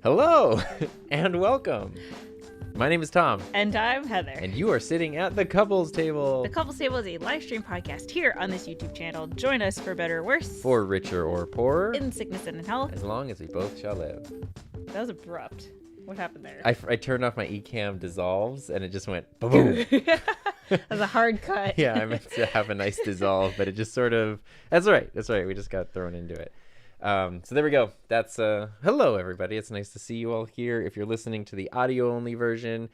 Hello and welcome. My name is Tom. And I'm Heather. And you are sitting at the Couples Table. The Couples Table is a live stream podcast here on this YouTube channel. Join us for better or worse. For richer or poorer. In sickness and in health. As long as we both shall live. That was abrupt. What happened there? I turned off my eCam dissolves and it just went boom. That was a hard cut. Yeah, I meant to have a nice dissolve, but it just sort of... That's all right. That's all right. We just got thrown into it. So there we go. That's hello everybody. It's nice to see you all here. If you're listening to the audio only version,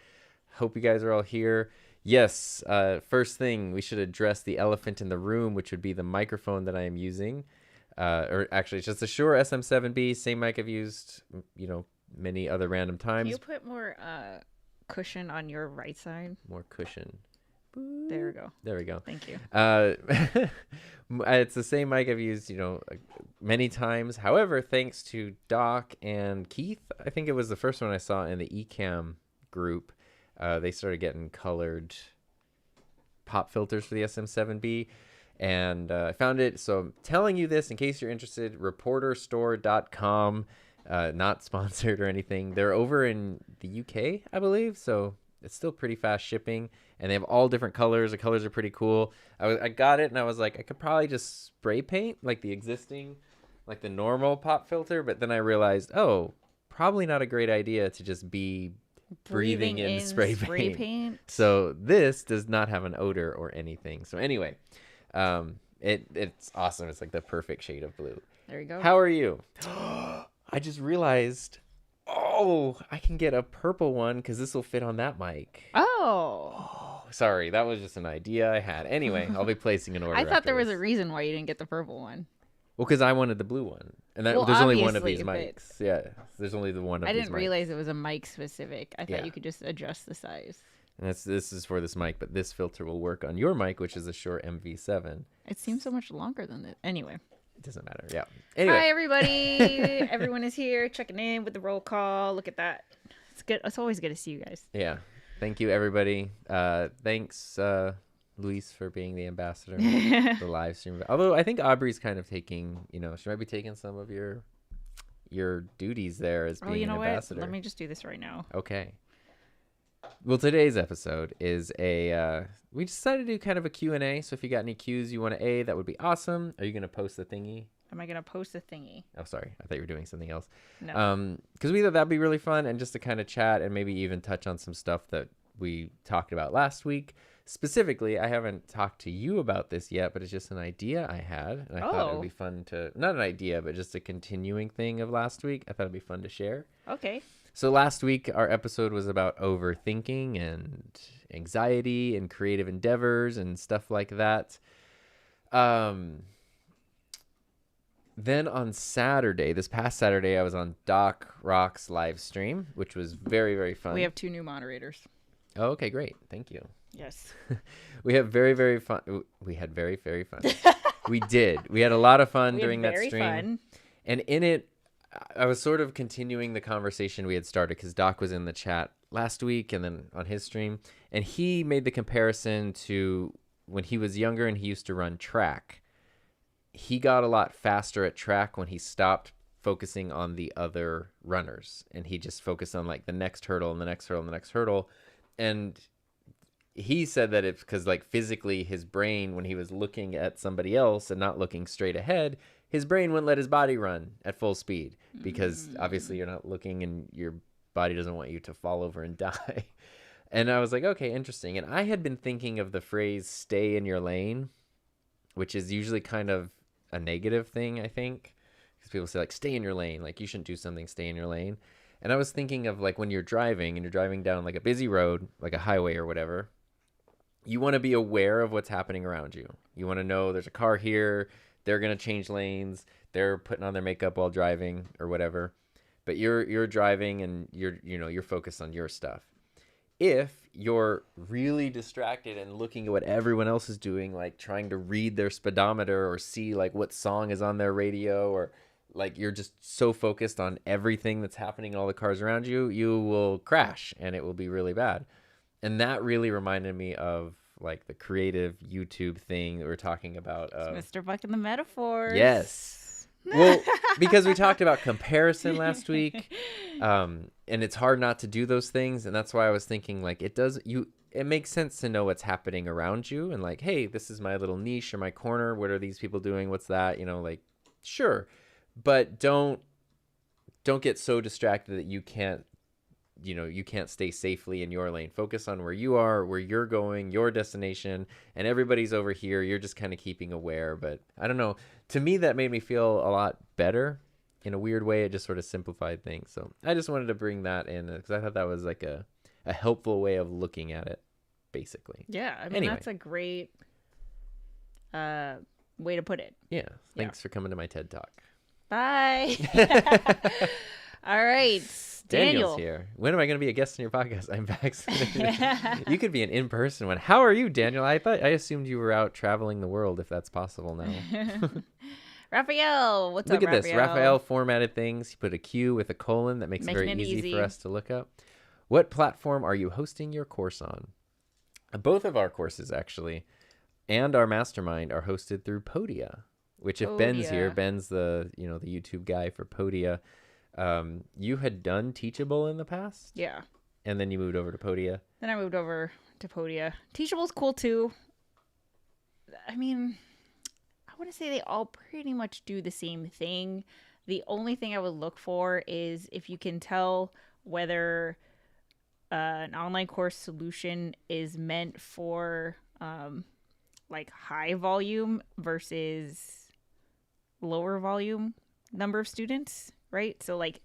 hope you guys are all here. Yes, first thing, we should address the elephant in the room, which would be the microphone that I am using. Or actually, it's just a Shure SM7B, same mic I've used, many other random times. Can you put more cushion on your right side? More cushion. There we go. There we go. Thank you. It's the same mic I've used, many times. However, thanks to Doc and Keith, I think it was the first one I saw in the eCam group, they started getting colored pop filters for the SM7B, and I found it. So I'm telling you this in case you're interested. Reporterstore.com, not sponsored or anything. They're over in the UK, I believe, so it's still pretty fast shipping. And they have all different colors. The colors are pretty cool. I got it and I was like, I could probably just spray paint like the existing, like the normal pop filter. But then I realized, probably not a great idea to just be breathing in spray paint. So this does not have an odor or anything. So anyway, it's awesome. It's like the perfect shade of blue. There you go. How are you? I just realized, I can get a purple one because this will fit on that mic. Sorry, that was just an idea I had. Anyway, I'll be placing an order. I thought there was afterwards. a reason why you didn't get the purple one. Well, because I wanted the blue one, and there's only one of these mics. Yeah, there's only the one of these mics. I didn't realize it was a mic specific. I thought you could just adjust the size. And this is for this mic, but this filter will work on your mic, which is a Shure MV7. It seems so much longer than that. Anyway. It doesn't matter. Yeah. Anyway. Hi, everybody. Everyone is here checking in with the roll call. Look at that. It's good. It's always good to see you guys. Yeah. Thank you, everybody. Thanks, Luis, for being the ambassador, the live stream. Although I think Aubrey's kind of taking, she might be taking some of your duties there as being an ambassador. Let me just do this right now. Okay. Well, today's episode is we decided to do kind of a Q&A. So if you got any Qs you want to that would be awesome. Are you going to post the thingy? Am I going to post a thingy? Oh, sorry. I thought you were doing something else. No. Because we thought that'd be really fun and just to kind of chat and maybe even touch on some stuff that we talked about last week. Specifically, I haven't talked to you about this yet, but it's just an idea I had. And I thought it would be fun to, not an idea, but just a continuing thing of last week. I thought it'd be fun to share. Okay. So last week, our episode was about overthinking and anxiety and creative endeavors and stuff like that. Then on Saturday, this past Saturday, I was on Doc Rock's live stream, which was very, very fun. We have 2 new moderators. Oh, okay, great. Thank you. Yes. We have very, very fun. We had very, very fun. We did. We had a lot of fun during that stream. Fun. And in it, I was sort of continuing the conversation we had started because Doc was in the chat last week and then on his stream. And he made the comparison to when he was younger and he used to run track. He got a lot faster at track when he stopped focusing on the other runners. And he just focused on like the next hurdle and the next hurdle and the next hurdle. And he said that it's because like physically his brain, when he was looking at somebody else and not looking straight ahead, his brain wouldn't let his body run at full speed because obviously you're not looking and your body doesn't want you to fall over and die. And I was like, okay, interesting. And I had been thinking of the phrase stay in your lane, which is usually kind of a negative thing, I think, because people say like stay in your lane, like you shouldn't do something, stay in your lane. And I was thinking of like when you're driving and you're driving down like a busy road, like a highway or whatever, you want to be aware of what's happening around you. You want to know there's a car here, they're going to change lanes, they're putting on their makeup while driving or whatever. But you're driving and you're focused on your stuff. If you're really distracted and looking at what everyone else is doing, like trying to read their speedometer or see like what song is on their radio, or like you're just so focused on everything that's happening in all the cars around you, you will crash and it will be really bad. And that really reminded me of like the creative YouTube thing that we're talking about. Mr. Buck and the metaphors. Yes. Well, because we talked about comparison last week, and it's hard not to do those things. And that's why I was thinking like it makes sense to know what's happening around you and like, hey, this is my little niche or my corner. What are these people doing? What's that? Like, sure. But don't get so distracted that you can't stay safely in your lane. Focus on where you are, where you're going, your destination, and everybody's over here. You're just kind of keeping aware. But I don't know. To me, that made me feel a lot better. In a weird way, it just sort of simplified things. So I just wanted to bring that in because I thought that was like a helpful way of looking at it, basically. Yeah, I mean, that's a great way to put it. Yeah. Thanks for coming to my TED Talk. Bye. All right. Daniel's here. When am I going to be a guest on your podcast? I'm vaccinated. You could be an in-person one. How are you, Daniel? I assumed you were out traveling the world, if that's possible now. Raphael, what's up, Raphael? Look at this. Raphael formatted things. He put a Q with a colon. That makes it very easy for us to look up. What platform are you hosting your course on? Both of our courses, actually, and our mastermind are hosted through Podia, which if Ben's here, Ben's the the YouTube guy for Podia. You had done Teachable in the past? Yeah. And then you moved over to Podia? Then I moved over to Podia. Teachable's cool too. I mean, I want to say they all pretty much do the same thing. The only thing I would look for is if you can tell whether an online course solution is meant for like high volume versus lower volume number of students. Right? So like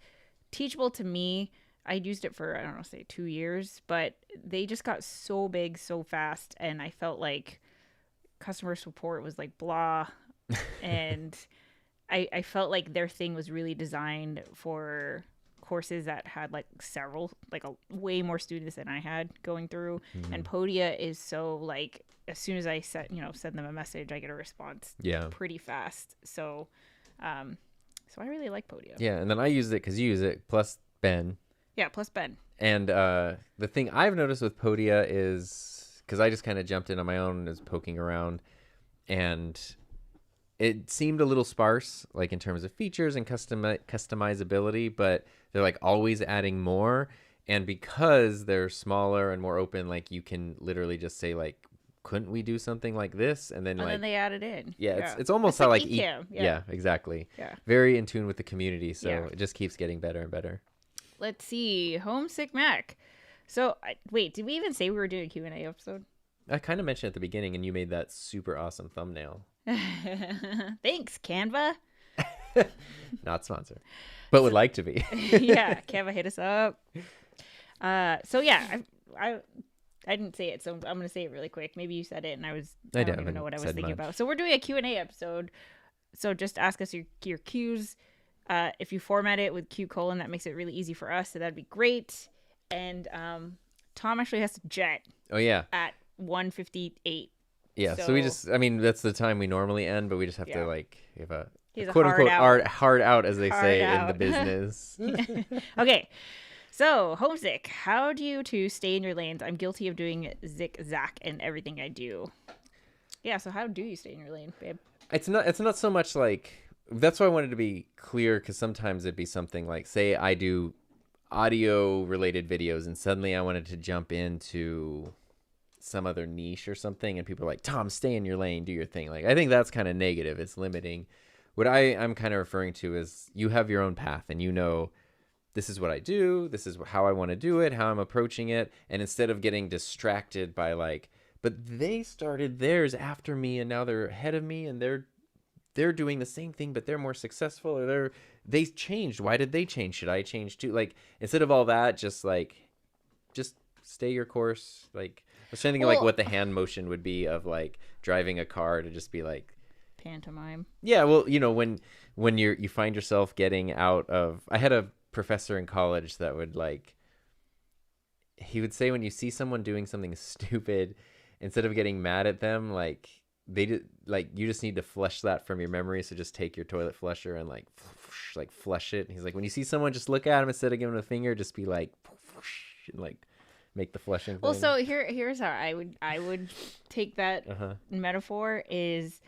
Teachable to me, I used it for, I don't know, say 2 years, but they just got so big so fast. And I felt like customer support was like blah. And I felt like their thing was really designed for courses that had like way more students than I had going through. Mm-hmm. And Podia is so like, as soon as I send them a message, I get a response pretty fast. So I really like Podia. Yeah, and then I used it because you use it, plus Ben. Yeah, plus Ben. And the thing I've noticed with Podia is, because I just kind of jumped in on my own and was poking around, and it seemed a little sparse, like in terms of features and customizability, but they're like always adding more. And because they're smaller and more open, like you can literally just say like, couldn't we do something like this? And then they add it in. Yeah, it's almost how like yeah, exactly. Yeah. Very in tune with the community, so it just keeps getting better and better. Let's see. Homesick Mac. So, wait, did we even say we were doing a Q&A episode? I kind of mentioned at the beginning, and you made that super awesome thumbnail. Thanks, Canva. Not sponsored, but would like to be. Yeah, Canva, hit us up. So yeah, I didn't say it, so I'm going to say it really quick. Maybe you said it, and I don't even know what I was thinking about. So we're doing a Q&A episode. So just ask us your Qs. If you format it with Q:, that makes it really easy for us. So that'd be great. And Tom actually has to jet. Oh yeah. At 1:58. Yeah. So we just, that's the time we normally end, but we just have to like have a He's quote a unquote hard out, as they say in the business. Okay. So, homesick. How do you two stay in your lanes? I'm guilty of doing zig-zag in everything I do. Yeah, so how do you stay in your lane, babe? It's not so much like, that's why I wanted to be clear, because sometimes it'd be something like, say I do audio related videos and suddenly I wanted to jump into some other niche or something, and people are like, Tom, stay in your lane, do your thing. Like, I think that's kind of negative. It's limiting. What I'm kind of referring to is you have your own path, and this is what I do, this is how I want to do it, how I'm approaching it. And instead of getting distracted by like, but they started theirs after me and now they're ahead of me and they're doing the same thing, but they're more successful, or they changed. Why did they change? Should I change too? Like, instead of all that, just stay your course. Like, I was trying to think of like what the hand motion would be of like driving a car, to just be like pantomime. Yeah. Well, when you find yourself getting out of, I had a professor in college that would he would say, when you see someone doing something stupid, instead of getting mad at them, like you just need to flush that from your memory. So just take your toilet flusher and like flush it. And he's like, when you see someone, just look at him instead of giving him a finger, just be like, and like make the flushing Well, thing. so here's how I would take that metaphor is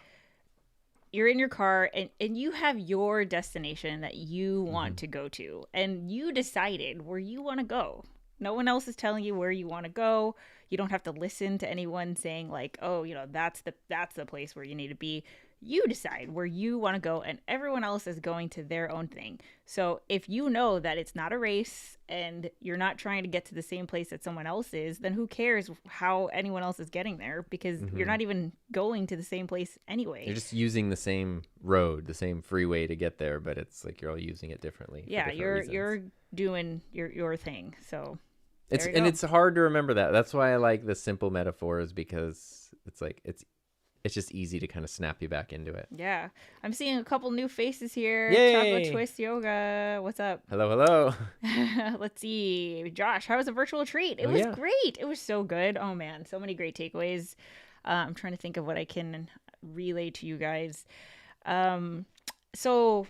you're in your car and you have your destination that you want to go to, and you decided where you want to go. No one else is telling you where you want to go. You don't have to listen to anyone saying like, oh, that's the place where you need to be. You decide where you want to go, and everyone else is going to their own thing. So if you know that it's not a race and you're not trying to get to the same place that someone else is, then who cares how anyone else is getting there, because you're not even going to the same place anyway. You're just using the same road, the same freeway to get there, but it's like you're all using it differently. Yeah, you're doing your thing. So it's hard to remember that. That's why I like the simple metaphors, because it's like it's just easy to kind of snap you back into it. Yeah. I'm seeing a couple new faces here. Yay! Chocolate Twist Yoga. What's up? Hello. Let's see. Josh, how was the virtual treat? It was great. It was so good. Oh, man. So many great takeaways. I'm trying to think of what I can relay to you guys. So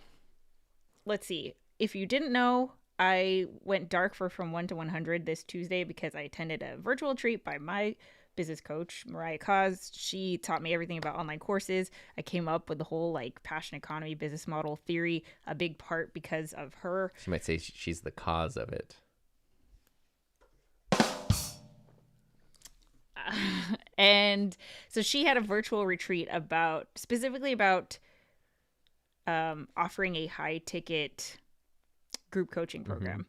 let's see. If you didn't know, I went dark for From 1 to 100 this Tuesday because I attended a virtual treat by my business coach, Mariah Cause. She taught me everything about online courses. I came up with the whole like passion economy business model theory, a big part because of her. She might say she's the cause of it. And so she had a virtual retreat specifically about offering a high ticket group coaching program.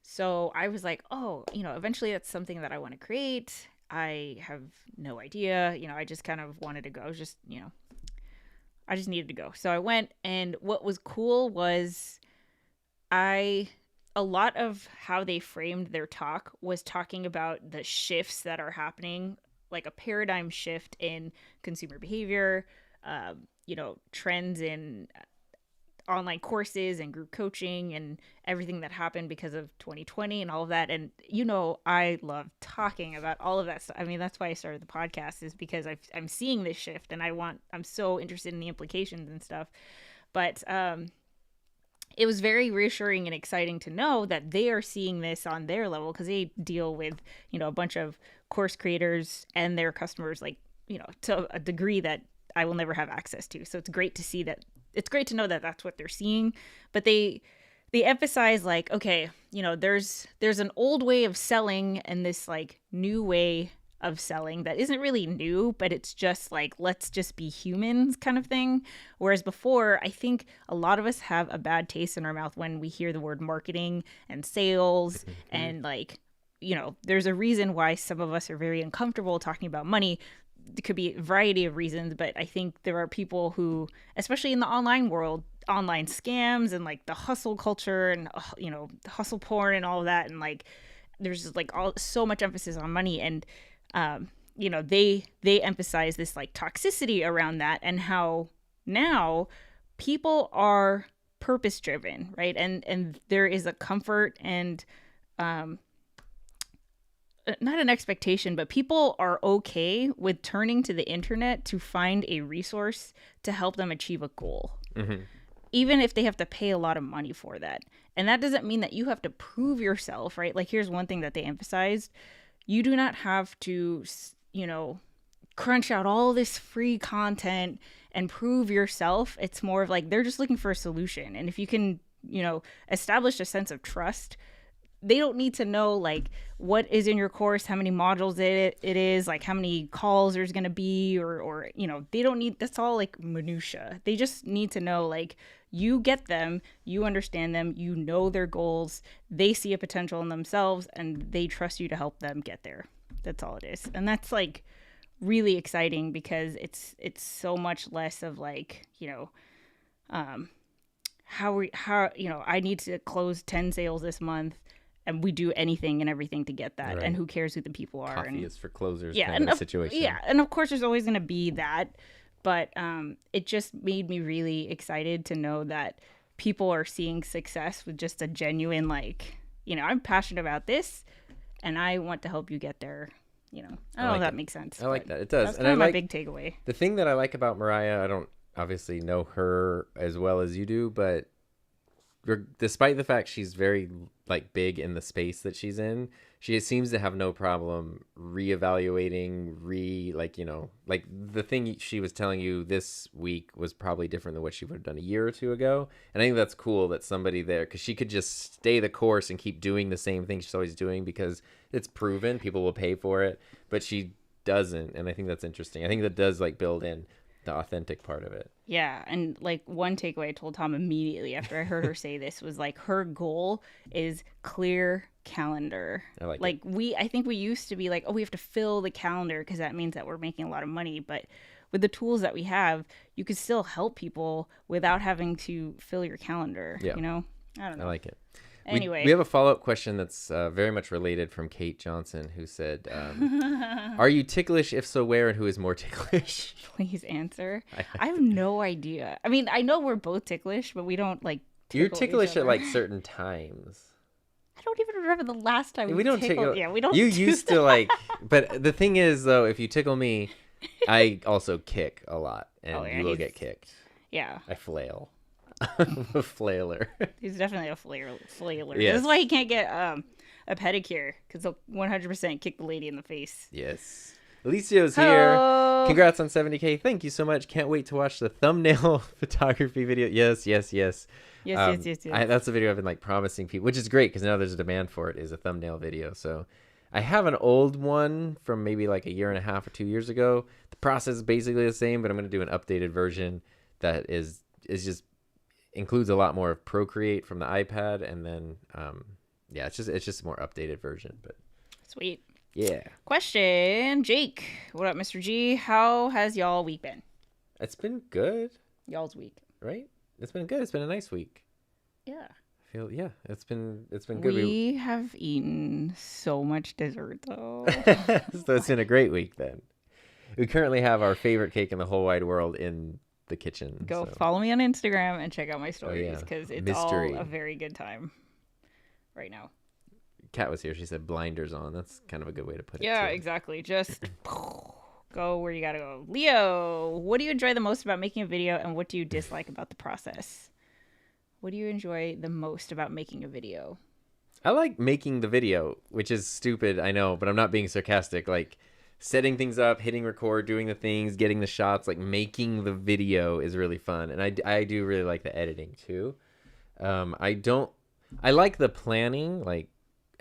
So I was like, oh, eventually that's something that I want to create. I have no idea. I just kind of wanted to go. I was just, I just needed to go. So I went, and what was cool was a lot of how they framed their talk was talking about the shifts that are happening, like a paradigm shift in consumer behavior, trends in online courses and group coaching and everything that happened because of 2020 and all of that. And I love talking about all of that stuff. I mean, that's why I started the podcast, is because I'm seeing this shift, and I'm so interested in the implications and stuff. But it was very reassuring and exciting to know that they are seeing this on their level, because they deal with a bunch of course creators and their customers, like to a degree that I will never have access to. So it's great to see that. It's great to know that that's what they're seeing. But they emphasize like, okay, there's an old way of selling and this like new way of selling that isn't really new, but it's just like, let's just be humans kind of thing. Whereas before, I think a lot of us have a bad taste in our mouth when we hear the word marketing and sales and like, there's a reason why some of us are very uncomfortable talking about money. It could be a variety of reasons, but I think there are people who, especially in the online world, online scams and like the hustle culture and hustle porn and all of that, and like there's just like so much emphasis on money, and they emphasize this like toxicity around that, and how now people are purpose driven, right? And there is a comfort and not an expectation, but people are okay with turning to the internet to find a resource to help them achieve a goal, even if they have to pay a lot of money for that. And that doesn't mean that you have to prove yourself, right? Like, here's one thing that they emphasized. You do not have to, crunch out all this free content and prove yourself. It's more of like, they're just looking for a solution. And if you can, establish a sense of trust, they don't need to know like what is in your course, how many modules it is, like how many calls there's going to be, or they don't need, that's all like minutia. They just need to know like you get them, you understand them, their goals, they see a potential in themselves, and they trust you to help them get there. That's all it is. And that's like really exciting, because it's so much less of like, how I need to close 10 sales this month, and we do anything and everything to get that. Right. And who cares who the people are? Coffee is for closers, kind of a situation. Yeah, and of course there's always going to be that. But it just made me really excited to know that people are seeing success with just a genuine, like, I'm passionate about this, and I want to help you get there. I don't know if that makes sense. I like that. It does. That's kind of my big takeaway. The thing that I like about Mariah, I don't obviously know her as well as you do, but despite the fact she's very like big in the space that she's in, she seems to have no problem reevaluating, like the thing she was telling you this week was probably different than what she would have done a year or two ago. And I think that's cool that somebody there, because she could just stay the course and keep doing the same thing she's always doing because it's proven, people will pay for it, but she doesn't. And I think that's interesting. I think that does like build in the authentic part of it. Yeah, and like one takeaway I told Tom immediately after I heard her say this was like her goal is clear calendar. I like it. I think we used to be like, oh, we have to fill the calendar because that means that we're making a lot of money, but with the tools that we have, you could still help people without having to fill your calendar. Yeah. You know, I don't know. I like it. Anyway, we have a follow-up question that's very much related from Kate Johnson, who said, are you ticklish? If so, where and who is more ticklish? Please answer. I have no idea. I mean, I know we're both ticklish, but we don't like tickle You're ticklish each at other. like certain times. I don't even remember the last time We don't tickle. Yeah, we don't. You used to like, but the thing is though, if you tickle me, I also kick a lot, and you will get kicked. Yeah. I flail. I'm a flailer. He's definitely a flailer. Yes. This is why he can't get a pedicure, because he'll 100% kick the lady in the face. Yes. Alicia's Hello. here. Congrats on 70K. Thank you so much. Can't wait to watch the thumbnail photography video. Yes. Yes. That's a video I've been like promising people, which is great because now there's a demand for it, is a thumbnail video. So I have an old one from maybe like a year and a half or 2 years ago. The process is basically the same, but I'm going to do an updated version that is just includes a lot more of Procreate from the iPad, and then it's just a more updated version. But sweet. Yeah. Question, Jake. What up, Mr. G? How has y'all week been? It's been good. Y'all's week, right? It's been good. It's been a nice week. Yeah. It's been good. We have eaten so much dessert though. So it's been a great week then. We currently have our favorite cake in the whole wide world in the kitchen. Go follow me on Instagram and check out my stories because it's Mystery. all a very good time right now. Kat was here. She said blinders on. That's kind of a good way to put it. Yeah, too. exactly. Just go where you gotta go. Leo, what do you enjoy the most about making a video, and what do you dislike about the process? What do you enjoy the most about making a video? I like making the video, which is stupid, I know, but I'm not being sarcastic. Like setting things up, hitting record, doing the things, getting the shots, like making the video is really fun. And I do really like the editing too. I like the planning, like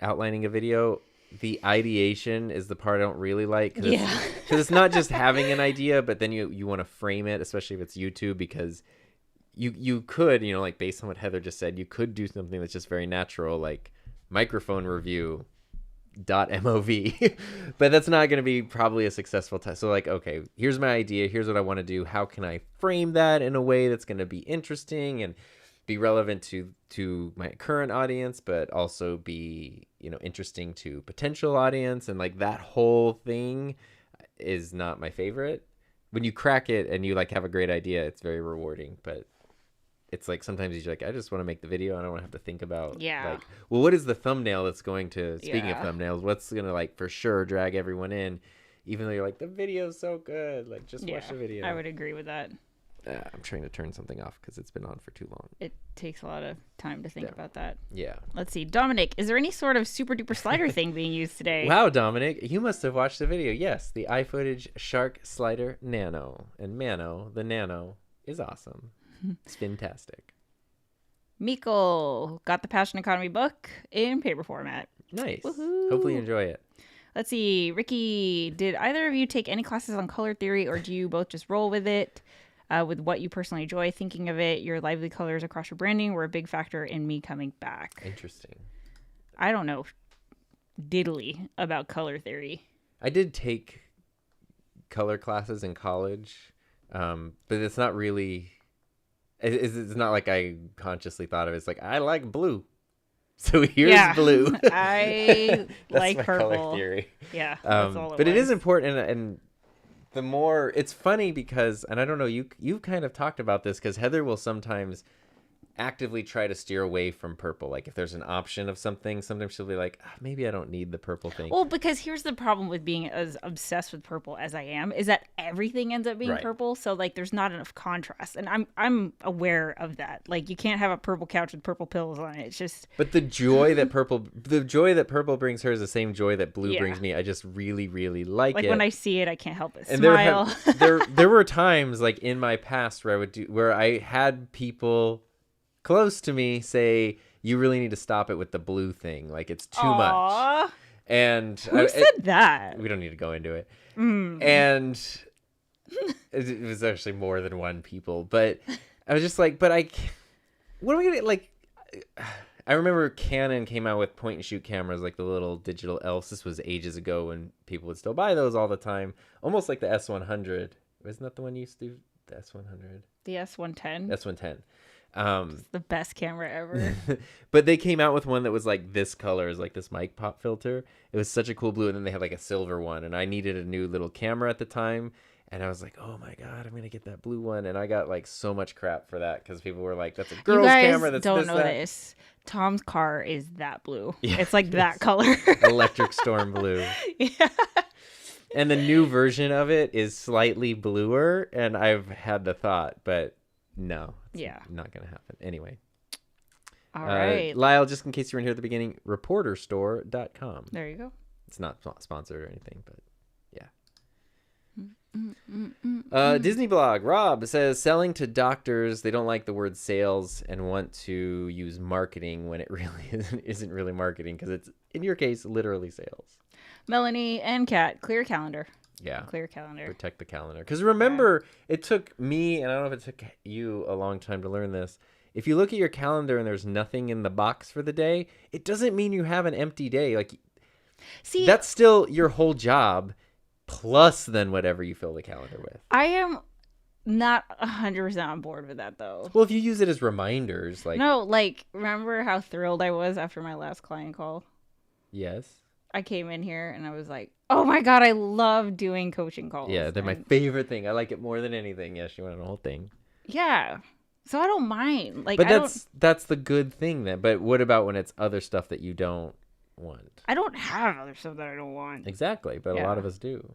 outlining a video. The ideation is the part I don't really like. Cause it's not just having an idea, but then you want to frame it, especially if it's YouTube, because you could, like based on what Heather just said, you could do something that's just very natural, like microphone review .mov, but that's not going to be probably a successful test. So like, okay, here's my idea. Here's what I want to do. How can I frame that in a way that's going to be interesting and be relevant to my current audience, but also be, interesting to potential audience. And like that whole thing is not my favorite. When you crack it and you like have a great idea, it's very rewarding, but it's like sometimes you're like, I just want to make the video. I don't want to have to think about like, well, what is the thumbnail that's going to, speaking of thumbnails, what's going to like for sure drag everyone in, even though you're like, the video's so good. Like just watch the video. I would agree with that. I'm trying to turn something off because it's been on for too long. It takes a lot of time to think about that. Yeah. Let's see. Dominic, is there any sort of super duper slider thing being used today? Wow, Dominic, you must have watched the video. Yes, the iFootage Shark Slider Nano. And the Nano, is awesome. It's fantastic. Miko got the Passion Economy book in paper format. Nice. Woohoo. Hopefully you enjoy it. Let's see. Ricky, did either of you take any classes on color theory, or do you both just roll with it? With what you personally enjoy, thinking of it, your lively colors across your branding were a big factor in me coming back. Interesting. I don't know diddly about color theory. I did take color classes in college, but it's not really... It's not like I consciously thought of it. It's like, I like blue. So here's blue. I like purple. Color theory. Yeah, that's all it but was. it is important, and the more it's funny because, and I don't know, you kind of talked about this because Heather will sometimes actively try to steer away from purple. Like if there's an option of something, sometimes she'll be like, maybe I don't need the purple thing. Well, because here's the problem with being as obsessed with purple as I am, is that everything ends up being purple. So like there's not enough contrast. And I'm aware of that. Like you can't have a purple couch with purple pillows on it. It's just But the joy that purple brings her is the same joy that blue brings me. I just really, really like it. Like when I see it, I can't help but smile. There were times like in my past where I had people close to me say, you really need to stop it with the blue thing. Like it's too much. And who said that? We don't need to go into it. And it was actually more than one people, but I was just like, what am I gonna like? I remember Canon came out with point and shoot cameras, like the little digital elves. This was ages ago when people would still buy those all the time, almost like the S100. Isn't that the one you used to do? The S100. The S110. S110. It's the best camera ever. But they came out with one that was like this color, is like this mic pop filter. It was such a cool blue, and then they had like a silver one, and I needed a new little camera at the time, and I was like, oh my god, I'm gonna get that blue one. And I got like so much crap for that because people were like, that's a girl's camera. That's don't know that. This. Tom's car is that blue. Yeah, it's like that color. Electric storm blue. Yeah. And the new version of it is slightly bluer, and I've had the thought, but no, it's not going to happen. Anyway. All right. Lyle, just in case you weren't here at the beginning, reporterstore.com. There you go. It's not sponsored or anything, but yeah. Disney blog, Rob says, selling to doctors, they don't like the word sales and want to use marketing when it really isn't really marketing because it's, in your case, literally sales. Melanie and Kat, clear calendar. Yeah. Clear calendar. Protect the calendar. Because remember, it took me, and I don't know if it took you a long time to learn this. If you look at your calendar and there's nothing in the box for the day, it doesn't mean you have an empty day. Like, see, that's still your whole job, plus then whatever you fill the calendar with. I am not 100% on board with that, though. Well, if you use it as reminders, like... No, like, remember how thrilled I was after my last client call? Yes. I came in here and I was like, oh my God, I love doing coaching calls. Yeah, they're my favorite thing. I like it more than anything. Yes, you want the whole thing. Yeah. So I don't mind. Like, but that's the good thing then. But what about when it's other stuff that you don't want? I don't have other stuff that I don't want. Exactly, but a lot of us do.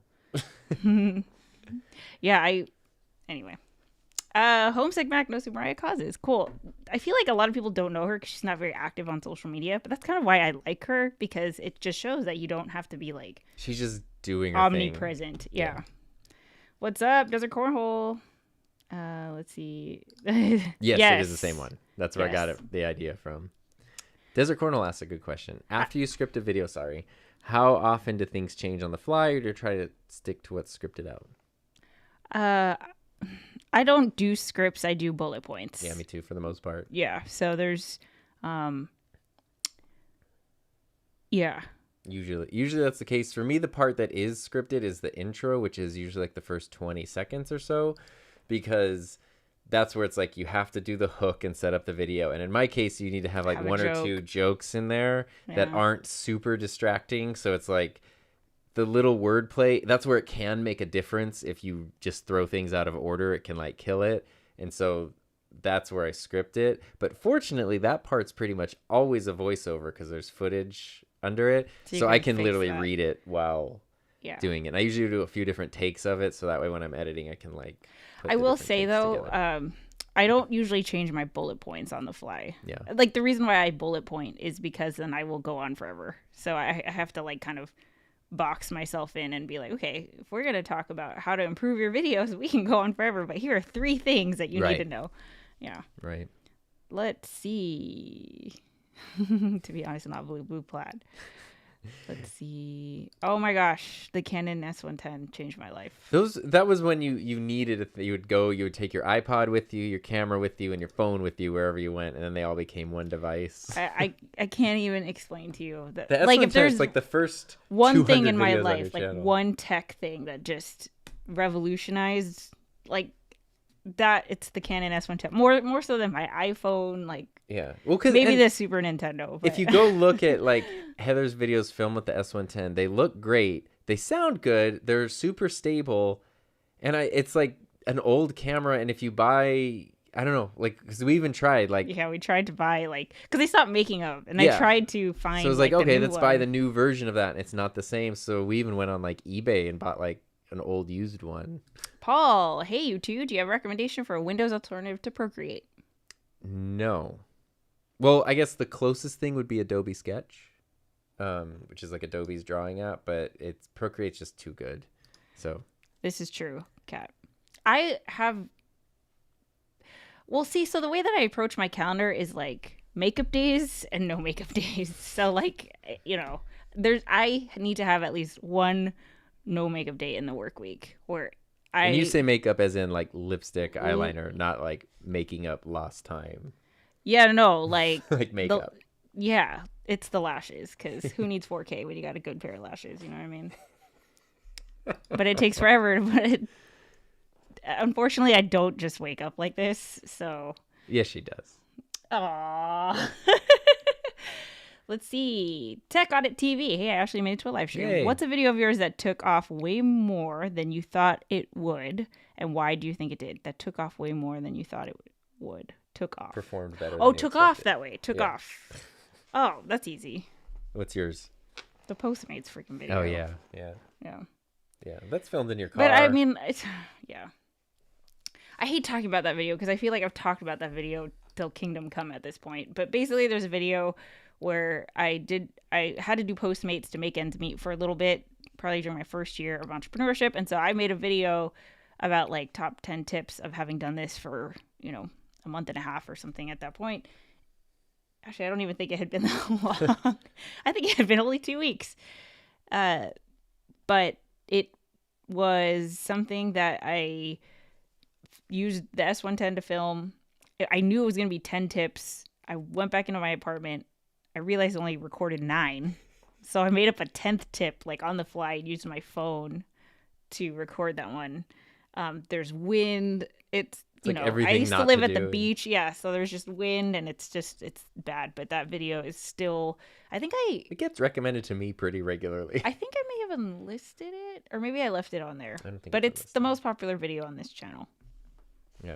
Yeah, anyway. Homesick Mac knows who Mariah causes. Cool. I feel like a lot of people don't know her because she's not very active on social media, but that's kind of why I like her, because it just shows that you don't have to be like... She's just doing her omnipresent. Thing. Yeah. What's up, Desert Cornhole? Let's see. Yes, it is the same one. That's where I got the idea from. Desert Cornhole asks a good question. After you script a video, how often do things change on the fly, or do you try to stick to what's scripted out? I don't do scripts. I do bullet points. Yeah, me too, for the most part. Yeah. So there's, yeah. Usually that's the case. For me, the part that is scripted is the intro, which is usually like the first 20 seconds or so, because that's where it's like you have to do the hook and set up the video. And in my case, you need to have like one or two jokes in there that aren't super distracting. So it's like the little wordplay, that's where it can make a difference. If you just throw things out of order, it can like kill it. And so that's where I script it. But fortunately, that part's pretty much always a voiceover because there's footage under it. So I can literally read it while doing it. I usually do a few different takes of it, so that way when I'm editing, I can like I will say though, I don't usually change my bullet points on the fly. Yeah. Like the reason why I bullet point is because then I will go on forever. So I have to like kind of box myself in and be like, okay, if we're going to talk about how to improve your videos, we can go on forever, but here are 3 things that you need to know. Yeah. Right. Let's see. To be honest, I'm not blue plaid. Let's see. Oh my gosh, the Canon S110 changed my life. That was when you needed it. You would take your iPod with you, your camera with you, and your phone with you wherever you went, and then they all became one device. I can't even explain to you that. The like if there's like the first one thing in my life, like one tech thing that just revolutionized like that, it's the Canon S110. More so than my iPhone, like. Yeah. Well, maybe the Super Nintendo. But. If you go look at like Heather's videos filmed with the S110, they look great. They sound good. They're super stable. And it's like an old camera. And if you buy I don't know, like, because we even tried, like, Yeah, we tried to buy, like, because they stopped making them, and Yeah. I tried to find. so it was like, the okay, new let's buy one. the new version of that, and it's not the same. So we even went on like eBay and bought like an old used one. Paul, hey you two, do you have a recommendation for a Windows alternative to Procreate? No. Well, I guess the closest thing would be Adobe Sketch, which is like Adobe's drawing app, but it's Procreate's just too good. So This is true, Kat. I have. Well, see, so the way that I approach my calendar is like makeup days and no makeup days. So, like, I need to have at least one no makeup day in the work week where and you say makeup as in like lipstick, eyeliner, not like making up lost time. Yeah, no, like like makeup. Yeah, it's the lashes, because who needs 4K when you got a good pair of lashes? You know what I mean? But it takes forever to put it. Unfortunately, I don't just wake up like this, so. Yes, she does. Aww. Let's see. Tech Audit TV. Hey, I actually made it to a live stream. Yay. What's a video of yours that took off way more than you thought it would, and why do you think it did? That took off way more than you thought it would. Took off. Performed better. Oh, took off that way. Took off. Oh, that's easy. What's yours? The Postmates freaking video. Oh yeah. Yeah, that's filmed in your car. But I mean, yeah. I hate talking about that video because I feel like I've talked about that video till kingdom come at this point. But basically, there's a video where I had to do Postmates to make ends meet for a little bit, probably during my first year of entrepreneurship. And so I made a video about like top 10 tips of having done this for, a month and a half or something at that point. Actually, I don't even think it had been that long. I think it had been only 2 weeks. But it was something that I used the S110 to film. I knew it was going to be 10 tips. I went back into my apartment. I realized I only recorded 9. So I made up a 10th tip, like on the fly, and used my phone to record that one. There's wind. It's like I everything used to not live to at the do. beach. Yeah. So there's just wind, and it's bad. But that video is still, it gets recommended to me pretty regularly. I think I may have enlisted it, or maybe I left it on there. I don't think but it's the enlisted. most popular video on this channel. Yeah.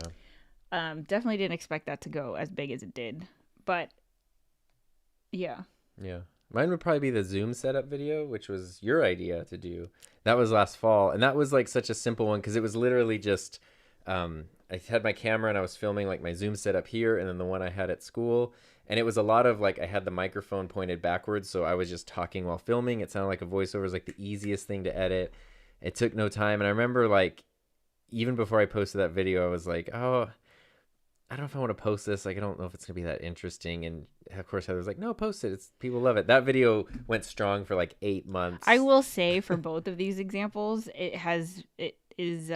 Definitely didn't expect that to go as big as it did, but yeah. Yeah. Mine would probably be the Zoom setup video, which was your idea to do. That was last fall, and that was like such a simple one because it was literally just I had my camera and I was filming like my Zoom setup here, and then the one I had at school, and it was a lot of like I had the microphone pointed backwards, so I was just talking while filming. It sounded like a voiceover. It was like the easiest thing to edit. It took no time, and I remember like even before I posted that video, I was like, oh, I don't know if I want to post this. Like, I don't know if it's gonna be that interesting. And of course, Heather was like, no, post it. People love it. That video went strong for like 8 months. I will say for both of these examples, it is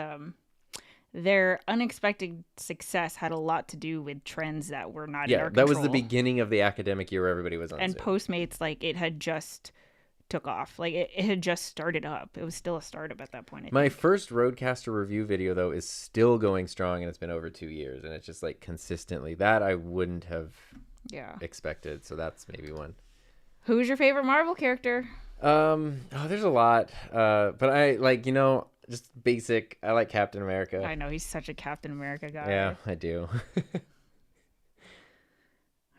their unexpected success had a lot to do with trends that were not in our control. That was the beginning of the academic year where everybody was on and Zoom. Postmates, like it had just took off. Like it had just started up. It was still a startup at that point. My first Rodecaster review video though is still going strong, and it's been over 2 years, and it's just like consistently that I wouldn't have expected. So that's maybe one. Who's your favorite Marvel character? There's a lot. But I like, just basic. I like Captain America. I know he's such a Captain America guy. Yeah, I do.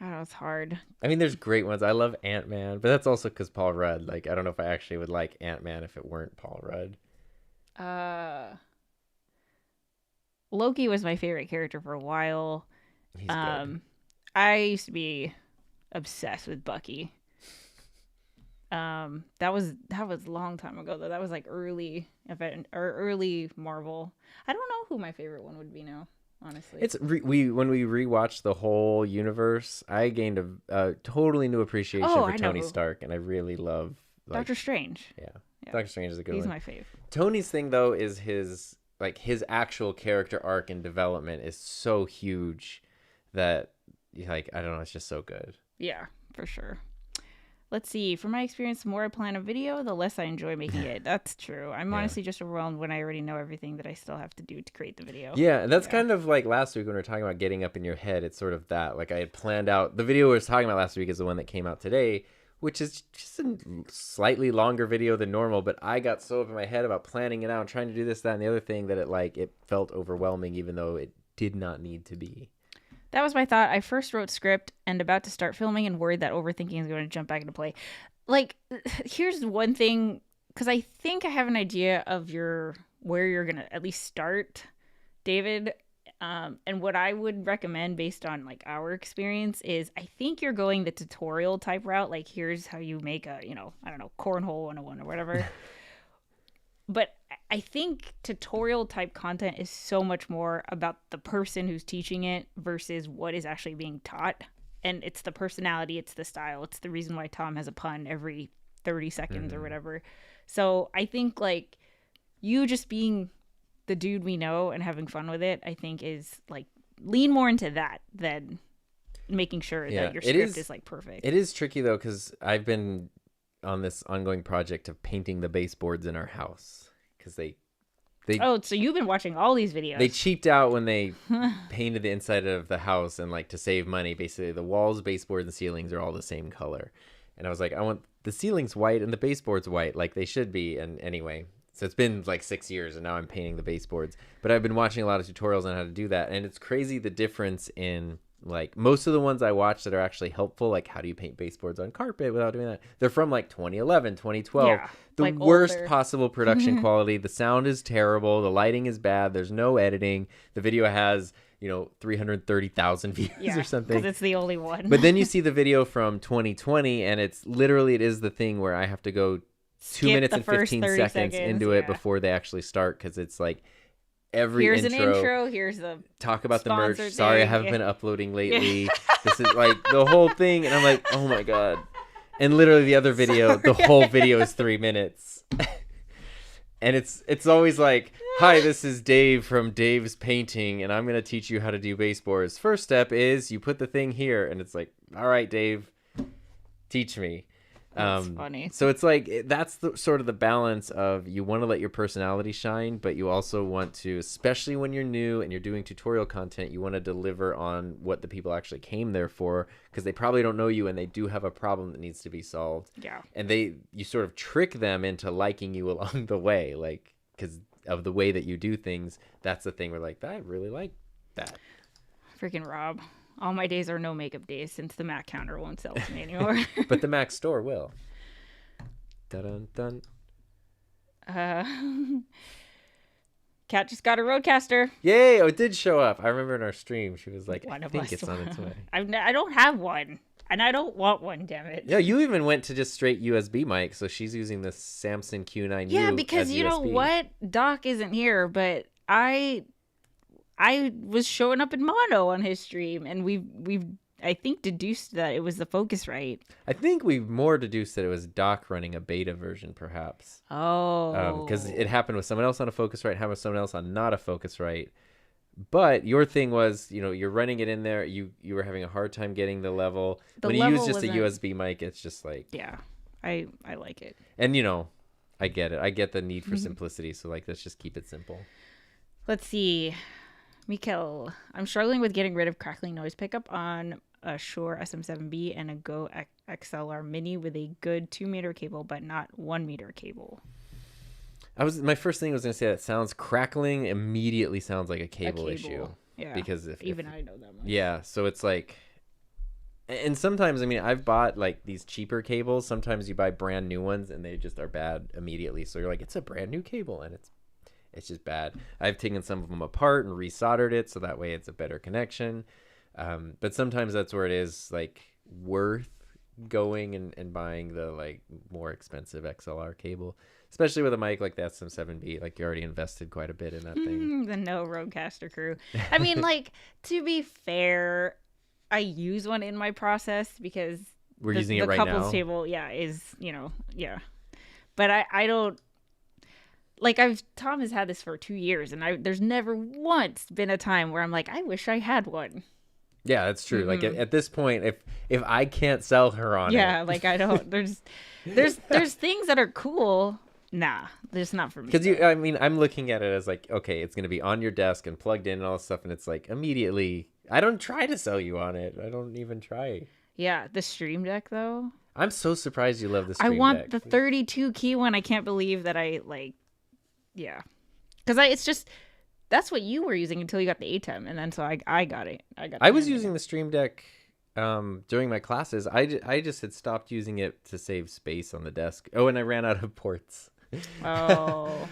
I know it's hard. I mean, there's great ones. I love Ant-Man, but that's also because Paul Rudd. Like, I don't know if I actually would like Ant-Man if it weren't Paul Rudd. Loki was my favorite character for a while. He's good. I used to be obsessed with Bucky. That was a long time ago though. That was like early Marvel. I don't know who my favorite one would be now. Honestly, It's when we rewatched the whole universe, I gained a totally new appreciation for Tony Stark, and I really love Doctor Strange. Yeah, Doctor Strange is a good one. He's my fave. Tony's thing though is his actual character arc and development is so huge that I don't know, it's just so good. Yeah, for sure. Let's see. From my experience, the more I plan a video, the less I enjoy making it. That's true. I'm honestly just overwhelmed when I already know everything that I still have to do to create the video. Yeah, that's kind of like last week when we were talking about getting up in your head. It's sort of that. Like I had planned out. The video we were talking about last week is the one that came out today, which is just a slightly longer video than normal. But I got so up in my head about planning it out and trying to do this, that, and the other thing that it felt overwhelming, even though it did not need to be. That was my thought. I first wrote script and about to start filming and worried that overthinking is going to jump back into play. Like, here's one thing, because I think I have an idea of where you're going to at least start, David. And what I would recommend based on like our experience is I think you're going the tutorial type route. Like, here's how you make a, I don't know, cornhole 101 or whatever. But I think tutorial type content is so much more about the person who's teaching it versus what is actually being taught. And it's the personality, it's the style, it's the reason why Tom has a pun every 30 seconds or whatever. So I think like you just being the dude we know and having fun with it, I think is like lean more into that than making sure that your script is like perfect. It is tricky though, because I've been on this ongoing project of painting the baseboards in our house because they so you've been watching all these videos. They cheaped out when they painted the inside of the house, and like to save money, basically the walls, baseboards, and ceilings are all the same color. And I was like, I want the ceilings white and the baseboards white, like they should be. And anyway, so it's been like 6 years, and now I'm painting the baseboards. But I've been watching a lot of tutorials on how to do that, and it's crazy the difference in like most of the ones I watch that are actually helpful, like how do you paint baseboards on carpet without doing that, they're from like 2011, 2012. The like worst older possible production quality. The sound is terrible, the lighting is bad, there's no editing, the video has 330,000 views or something because it's the only one. But then you see the video from 2020, and it is the thing where I have to go 2 minutes and 15 seconds into it before they actually start, because it's like here's an intro, here's the talk about the merch. Sorry, I haven't been uploading lately. This is like the whole thing, and I'm like, oh my god. And literally the other video, the whole video is 3 minutes. And it's always like, hi, this is Dave from Dave's Painting, and I'm going to teach you how to do baseboards. First step is you put the thing here, and it's like, all right, Dave, teach me. That's funny. So it's like, that's the sort of the balance of, you want to let your personality shine, but you also want to, especially when you're new and you're doing tutorial content, you want to deliver on what the people actually came there for, because they probably don't know you and they do have a problem that needs to be solved. Yeah. And you sort of trick them into liking you along the way, like, because of the way that you do things. That's the thing, we're like, I really like that. Freaking Rob. All my days are no makeup days since the Mac counter won't sell to me anymore. But the Mac store will. Dun-dun-dun. Kat just got a Rodecaster. Yay! Oh, it did show up. I remember in our stream, she was like, I think it's on its way. I don't have one. And I don't want one, damn it. Yeah, you even went to just straight USB mic, so she's using the Samsung Q9U. Yeah, because you know what? Doc isn't here, but I was showing up in mono on his stream, and we've I think deduced that it was the Focusrite. I think we more deduced that it was Doc running a beta version, perhaps. Oh. Because it happened with someone else on a Focusrite, happened with someone else on not a Focusrite. But your thing was, you're running it in there. You were having a hard time getting the level. When you use just a USB mic, it's just like... Yeah, I like it. And, I get it. I get the need for simplicity. So, like, let's just keep it simple. Let's see. Mikkel, I'm struggling with getting rid of crackling noise pickup on a Shure SM7B and a Go XLR Mini with a good 2-meter cable, but not 1-meter cable. My first thing was going to say that sounds crackling immediately sounds like a cable issue. Yeah. Because I know that much. Yeah. So it's like, and sometimes, I've bought like these cheaper cables. Sometimes you buy brand new ones and they just are bad immediately. So you're like, it's a brand new cable and it's just bad. I've taken some of them apart and resoldered it so that way it's a better connection. But sometimes that's where it is like worth going and buying the like more expensive XLR cable, especially with a mic like the SM7B. Like you already invested quite a bit in that thing. The no Rodecaster crew. Like, to be fair, I use one in my process because we're using it right now. The couples table, is But I don't. Like, Tom has had this for 2 years, and there's never once been a time where I'm like, I wish I had one. Yeah, that's true. Like at this point, if I can't sell her on it, like I don't. There's things that are cool. Nah, there's not for me. Because I'm looking at it as like, okay, it's gonna be on your desk and plugged in and all this stuff, and it's like immediately. I don't try to sell you on it. I don't even try. Yeah, the Stream Deck though. I'm so surprised you love the Stream Deck. I want the 32 key one. I can't believe that I like. Yeah, because it's just That's what you were using until you got the ATEM, and then so I got it. I was using the Stream Deck during my classes. I just had stopped using it to save space on the desk. Oh, and I ran out of ports. Oh.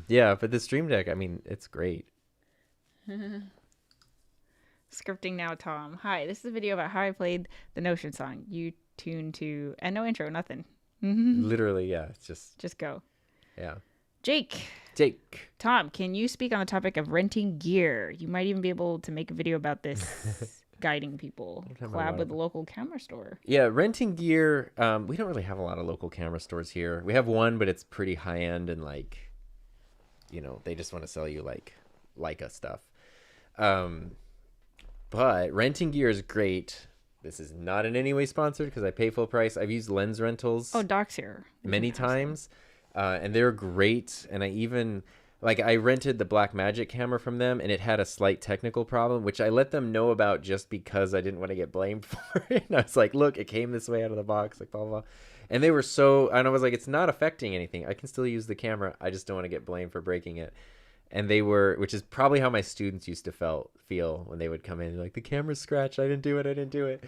Yeah, but the Stream Deck, I mean, it's great. Scripting now, Tom. Hi, this is a video about how I played the Notion song. You tune to, and no intro, nothing. Literally, yeah. It's just go. Yeah. Jake. Tom, can you speak on the topic of renting gear? You might even be able to make a video about this. Guiding people. Collab with a local camera store. Yeah, renting gear. We don't really have a lot of local camera stores here. We have one, but it's pretty high end and like, you know, they just want to sell you like Leica stuff. But renting gear is great. This is not in any way sponsored because I pay full price. I've used lens rentals. Oh, Doc's here. Many times. And they're great. And I rented the Blackmagic camera from them, and it had a slight technical problem, which I let them know about just because I didn't want to get blamed for it. And I was like, look, it came this way out of the box, like blah, blah, blah. And they were and I was like, it's not affecting anything. I can still use the camera. I just don't want to get blamed for breaking it. And they were, which is probably how my students used to feel when they would come in, like, the camera's scratched. I didn't do it.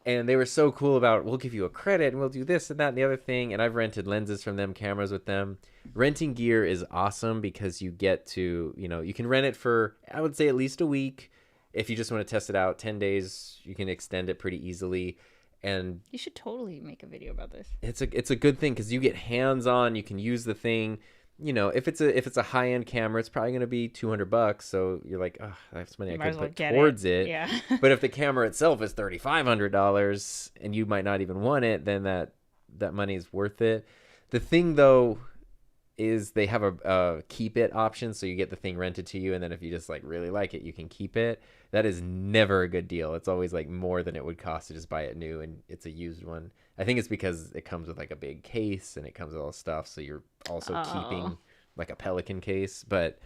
And they were so cool about, we'll give you a credit and we'll do this and that and the other thing. And I've rented lenses from them, cameras with them. Renting gear is awesome because you get to, you know, you can rent it for, I would say, at least a week. If you just want to test it out, 10 days, you can extend it pretty easily. And you should totally make a video about this. It's a good thing because you get hands-on. You can use the thing. You know, if it's a high-end camera, it's probably going to be $200. So you're like, oh, that's money I could put towards it. Yeah. But if the camera itself is $3,500 and you might not even want it, then that money is worth it. The thing, though, is they have a keep it option. So you get the thing rented to you. And then if you just like really like it, you can keep it. That is never a good deal. It's always like more than it would cost to just buy it new. And it's a used one. I think it's because it comes with like a big case and it comes with all stuff. So you're also keeping like a Pelican case. But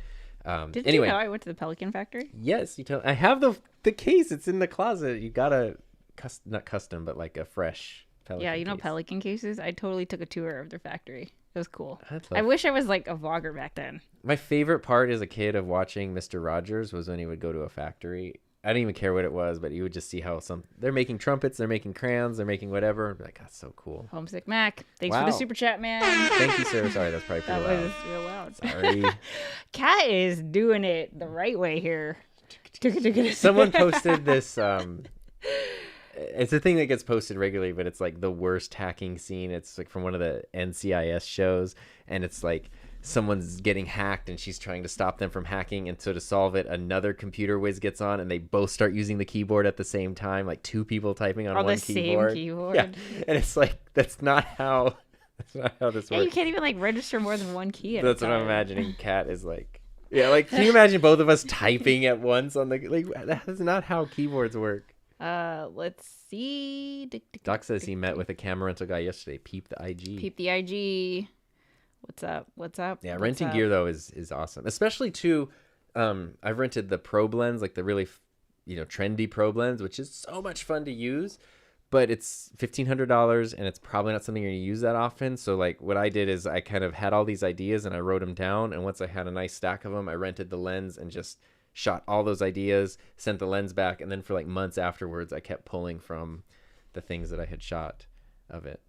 Did anyway, you know I went to the Pelican factory? Yes, I have the case. It's in the closet. You got a not custom, but like a fresh Pelican. Yeah, you know case. Pelican cases. I totally took a tour of their factory. It was cool. I I wish I was like a vlogger back then. My favorite part as a kid of watching Mr. Rogers was when he would go to a factory. I didn't even care what it was, but you would just see how they're making trumpets, they're making crayons, they're making whatever. And be like, that's so cool. Homesick Mac. Thanks for the super chat, man. Thank you, sir. Sorry, that's probably pretty loud. Was real loud. Sorry. Kat is doing it the right way here. Someone posted this. It's a thing that gets posted regularly, but it's like the worst hacking scene. It's like from one of the NCIS shows, and it's like someone's getting hacked and she's trying to stop them from hacking, and so to solve it, another computer whiz gets on and they both start using the keyboard at the same time, like two people typing on one keyboard. Same keyboard. Yeah, and it's like that's not how this works. Yeah, you can't even like register more than one key at That's a time. what I'm imagining. Kat is like, yeah, like can you imagine both of us typing at once on the like? That is not how keyboards work. Let's see. Doc says he met with a camera rental guy yesterday. Peep the IG. Peep the IG. What's up? Yeah, renting gear though is awesome, especially too. I've rented the probe lens, like the really, trendy probe lens, which is so much fun to use, but it's $1,500 and it's probably not something you're gonna use that often. So like what I did is I kind of had all these ideas and I wrote them down, and once I had a nice stack of them, I rented the lens and just shot all those ideas, sent the lens back, and then for like months afterwards, I kept pulling from the things that I had shot of it.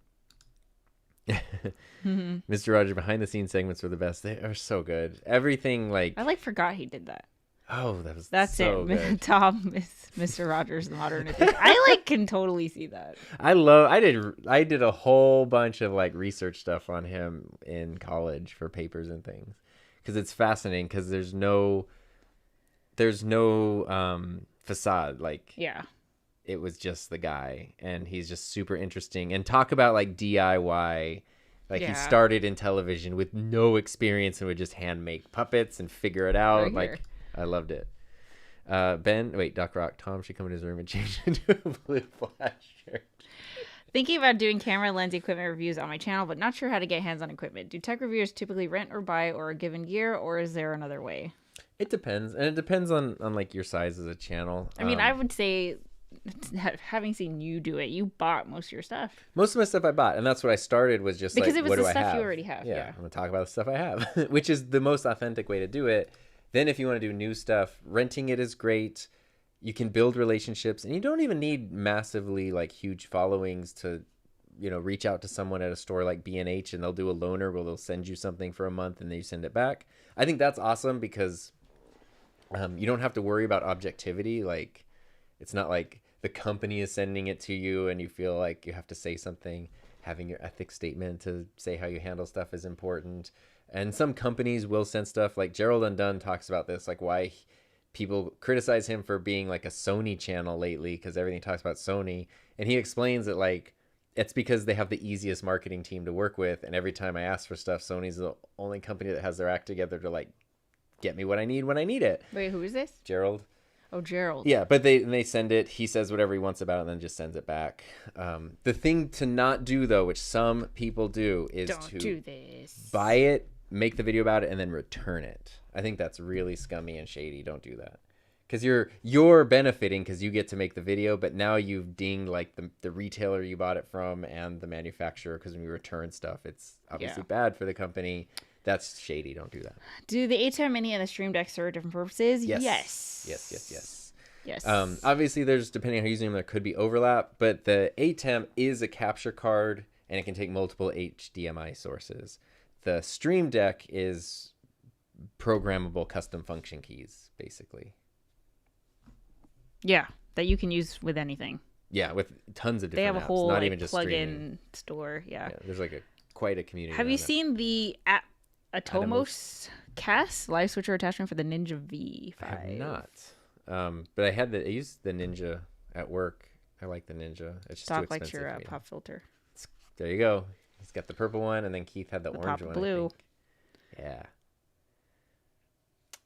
Mr. Roger, behind the scenes segments were the best. They are so good. Everything like I forgot he did that. Oh, that's so it. Good. Tom is Mr. Rogers, the modern edition. I can totally see that. I did a whole bunch of like research stuff on him in college for papers and things, because it's fascinating, because there's no facade. Like, yeah, it was just the guy, and he's just super interesting. And talk about like DIY. Like, he started in television with no experience and would just hand make puppets and figure it out. Right, like, I loved it. Doc Rock, Tom should come in his room and change into a blue flash shirt. Thinking about doing camera lens equipment reviews on my channel, but not sure how to get hands-on equipment. Do tech reviewers typically rent or buy or a given gear, or is there another way? It depends, and it depends on like your size as a channel. I mean, I would say, having seen you do it, you bought most of your stuff. Most of my stuff I bought, and that's what I started was just because like, it was what the do I stuff have? you already have. Yeah, I'm gonna talk about the stuff I have, which is the most authentic way to do it. Then if you want to do new stuff, renting it is great. You can build relationships, and you don't even need massively like huge followings to, reach out to someone at a store like B&H, and they'll do a loaner where they'll send you something for a month and then you send it back. I think that's awesome because you don't have to worry about objectivity. Like, it's not like the company is sending it to you and you feel like you have to say something. Having your ethics statement to say how you handle stuff is important. And some companies will send stuff, like Gerald Undone talks about this, like why people criticize him for being like a Sony channel lately because everything talks about Sony. And he explains that like it's because they have the easiest marketing team to work with. And every time I ask for stuff, Sony's the only company that has their act together to like get me what I need when I need it. Wait, who is this? Gerald. Oh, Gerald. Yeah, but they send it. He says whatever he wants about it and then just sends it back. The thing to not do, though, which some people do, is Don't do this. Buy it, make the video about it, and then return it. I think that's really scummy and shady. Don't do that. Because you're benefiting because you get to make the video, but now you've dinged like the retailer you bought it from and the manufacturer, because when you return stuff, it's obviously bad for the company. That's shady. Don't do that. Do the ATEM Mini and the Stream Deck serve different purposes? Yes. Yes. Obviously, there's, depending on how you're using them, there could be overlap, but the ATEM is a capture card and it can take multiple HDMI sources. The Stream Deck is programmable custom function keys, basically. Yeah, that you can use with anything. Yeah, with tons of different They have a apps, whole not like, even just plug-in streaming. store. Yeah, there's like quite a community. Have you seen the Atomos CAS live switcher attachment for the Ninja V5? I have not. But I used the Ninja at work. I like the Ninja. It's just too expensive. Like your pop filter. There you go. He's got the purple one, and then Keith had the orange pop one. Blue. Yeah.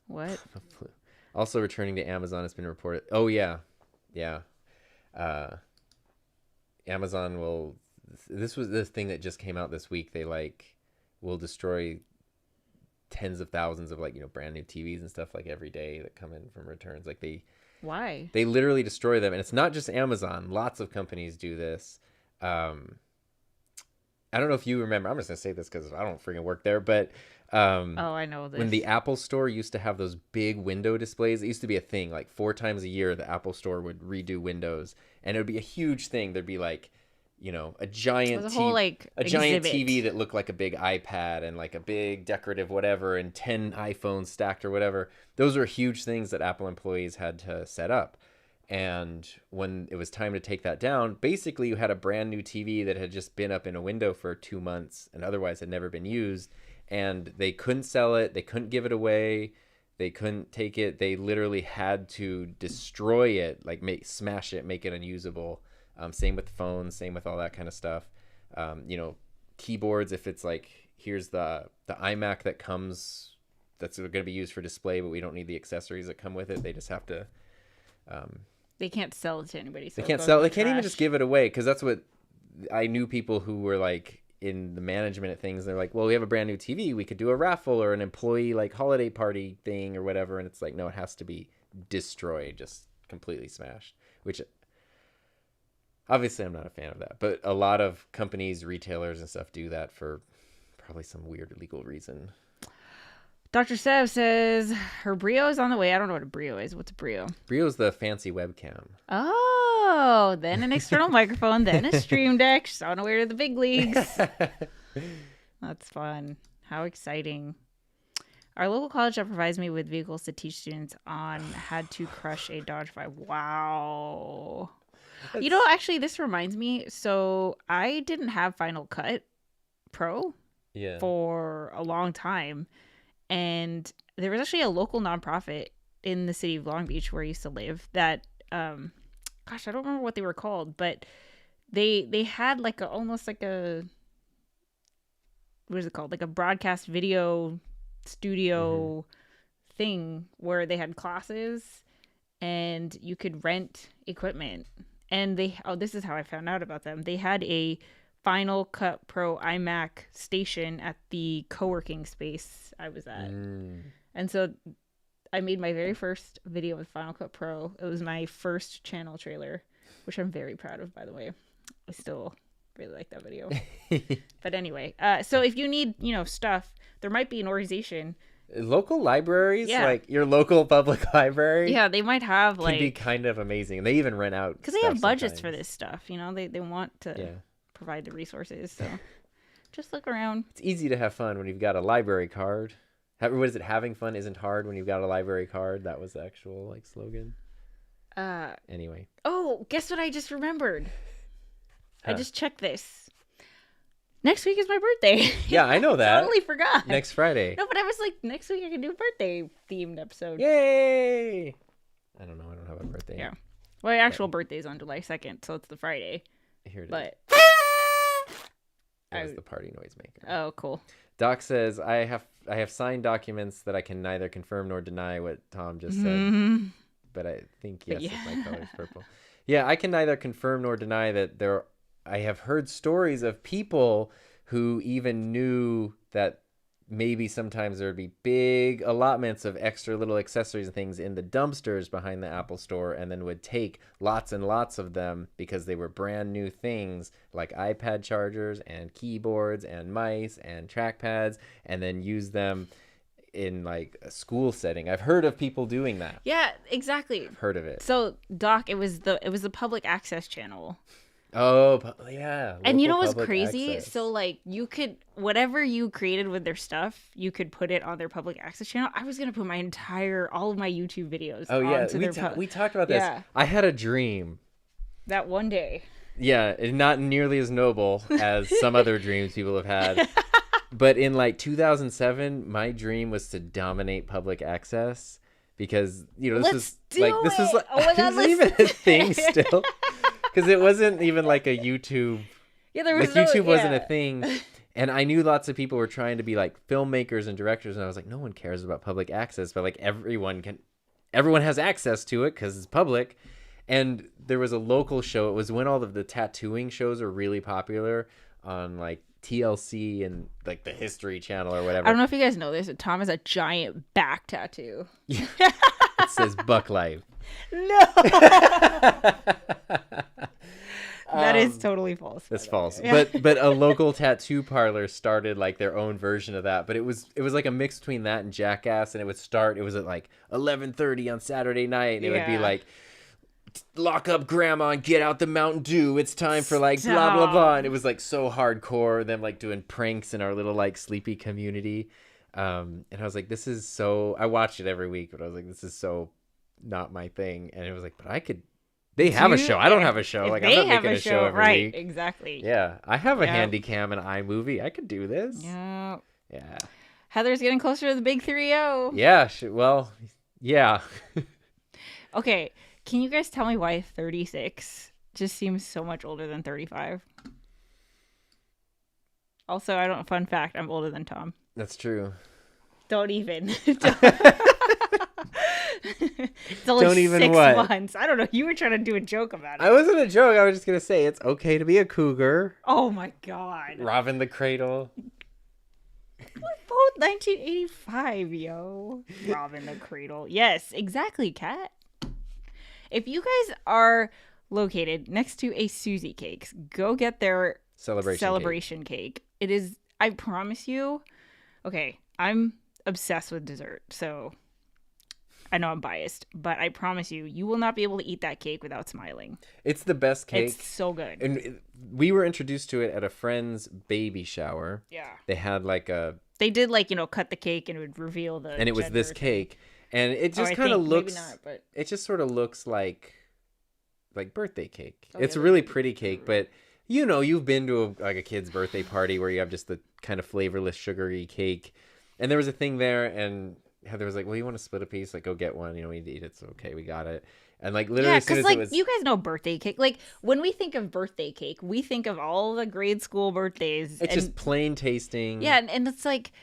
What? Also returning to Amazon has been reported. Oh yeah. Amazon will. This was the thing that just came out this week. They will destroy tens of thousands of brand new TVs and stuff every day that come in from returns. Why? They literally destroy them, and it's not just Amazon. Lots of companies do this. I don't know if you remember. I'm just gonna say this because I don't freaking work there, but I know this. When the Apple Store used to have those big window displays, it used to be a thing. 4 times a year, the Apple Store would redo windows, and it would be a huge thing. There'd be a giant giant TV that looked like a big iPad and a big decorative whatever, and 10 iPhones stacked or whatever. Those were huge things that Apple employees had to set up. And when it was time to take that down, basically you had a brand new TV that had just been up in a window for 2 months and otherwise had never been used. And they couldn't sell it. They couldn't give it away. They couldn't take it. They literally had to destroy it, smash it, make it unusable. Same with phones, same with all that kind of stuff. Keyboards, if it's here's the iMac that's going to be used for display, but we don't need the accessories that come with it. They just have to... they can't sell it to anybody. So they can't sell. They can't even just give it away, because that's what I knew people who were in the management of things. They're like, well, we have a brand new TV. We could do a raffle or an employee holiday party thing or whatever. And it's no, it has to be destroyed, just completely smashed, which obviously I'm not a fan of that. But a lot of companies, retailers and stuff do that for probably some weird legal reason. Dr. Sev says her Brio is on the way. I don't know what a Brio is. What's a Brio? Brio's the fancy webcam. Oh, then an external microphone, then a Stream Deck. She's on her way to the big leagues. That's fun. How exciting. Our local college that provides me with vehicles to teach students on had to crush a Dodge 5. Wow. Actually, this reminds me. So I didn't have Final Cut Pro for a long time. And there was actually a local nonprofit in the city of Long Beach where I used to live that, I don't remember what they were called, but they had almost what is it called? A broadcast video studio thing where they had classes and you could rent equipment. And this is how I found out about them. They had a Final Cut Pro iMac station at the co-working space I was at. And so I made my very first video with Final Cut Pro. It was my first channel trailer, which I'm very proud of, by the way. I still really like that video. But anyway, so if you need, stuff, there might be an organization Local libraries, Yeah. like your local public library, Yeah, they might have can be kind of amazing. They even rent out because they have budgets sometimes for this stuff. They want to provide the resources. So just look around. It's easy to have fun when you've got a library card. What is it? Having fun isn't hard when you've got a library card. That was the actual slogan. Anyway. Oh, guess what I just remembered? I just checked this. Next week is my birthday. Yeah, I know that. Totally forgot. Next Friday. No, but I was like, next week I can do a birthday themed episode. Yay! I don't know. I don't have a birthday. Yeah. Well, my actual birthday is on July 2nd, so it's the Friday. Here it but is. That was the party noise maker. Oh, cool. Doc says, I have signed documents that I can neither confirm nor deny what Tom just Mm-hmm. said. But I think yes, if my color is purple. Yeah, I can neither confirm nor deny that I have heard stories of people who even knew that maybe sometimes there would be big allotments of extra little accessories and things in the dumpsters behind the Apple store, and then would take lots and lots of them because they were brand new things like iPad chargers and keyboards and mice and trackpads, and then use them in like a school setting. I've heard of people doing that. Yeah, exactly. I've heard of it. So, Doc, it was the public access channel. Oh, yeah. And you know what's crazy? Access. So, like, you could, whatever you created with their stuff, you could put it on their public access channel. I was going to put all of my YouTube videos onto their we talked about this. Yeah. I had a dream. That one day. Yeah, not nearly as noble as some other dreams people have had. But in like 2007, my dream was to dominate public access because, this is like, oh my God, is even a thing still? Because it wasn't even like a YouTube. Yeah, there was YouTube wasn't a thing. And I knew lots of people were trying to be like filmmakers and directors. And I was like, no one cares about public access. But like everyone has access to it because it's public. And there was a local show. It was when all of the tattooing shows are really popular on like TLC and like the History Channel or whatever. I don't know if you guys know this, but Tom has a giant back tattoo. It says Buck Life. No. That is totally false. That's false. Yeah. But a local tattoo parlor started like their own version of that. But it was like a mix between that and Jackass, and it was at like 11:30 on Saturday night, and it would be like, lock up grandma and get out the Mountain Dew. It's time for like blah blah blah. And it was like so hardcore, them like doing pranks in our little like sleepy community. And I was like, this is so, I watched it every week, but I was like, this is so not my thing. And it was like, but I could, they have a show. I don't have a show. Like, I'm not making a show every week. Exactly. Yeah. I have a handy cam and iMovie. I could do this. Yeah. Yeah. Heather's getting closer to the big 3-0. Yeah. Well, yeah. Okay. Can you guys tell me why 36 just seems so much older than 35? Also, fun fact, I'm older than Tom. That's true. Don't even. It's only don't even 6 what? months. I don't know. You were trying to do a joke about it. I wasn't a joke. I was just going to say it's okay to be a cougar. Oh my God. Robbing the cradle. We're both 1985, yo. Robbing the cradle. Yes, exactly, Kat. If you guys are located next to a Susie Cakes, go get their celebration cake. It is, I promise you, okay, I'm obsessed with dessert, so I know I'm biased, but I promise you, you will not be able to eat that cake without smiling. It's the best cake. It's so good. And we were introduced to it at a friend's baby shower. Yeah. They had like they did like, cut the cake and it would reveal the and it was this cake. And it just kind of looks, maybe not, but it just sort of looks like birthday cake. It's a really pretty cake, but you've been to a kid's birthday party where you have just the kind of flavorless sugary cake. And there was a thing there, and Heather was like, well, you want to split a piece? Like, go get one. We need to eat it. So, okay, we got it. And like literally, as soon as like, it was... you guys know birthday cake. Like, when we think of birthday cake, we think of all the grade school birthdays. It's just plain tasting. Yeah, and it's like,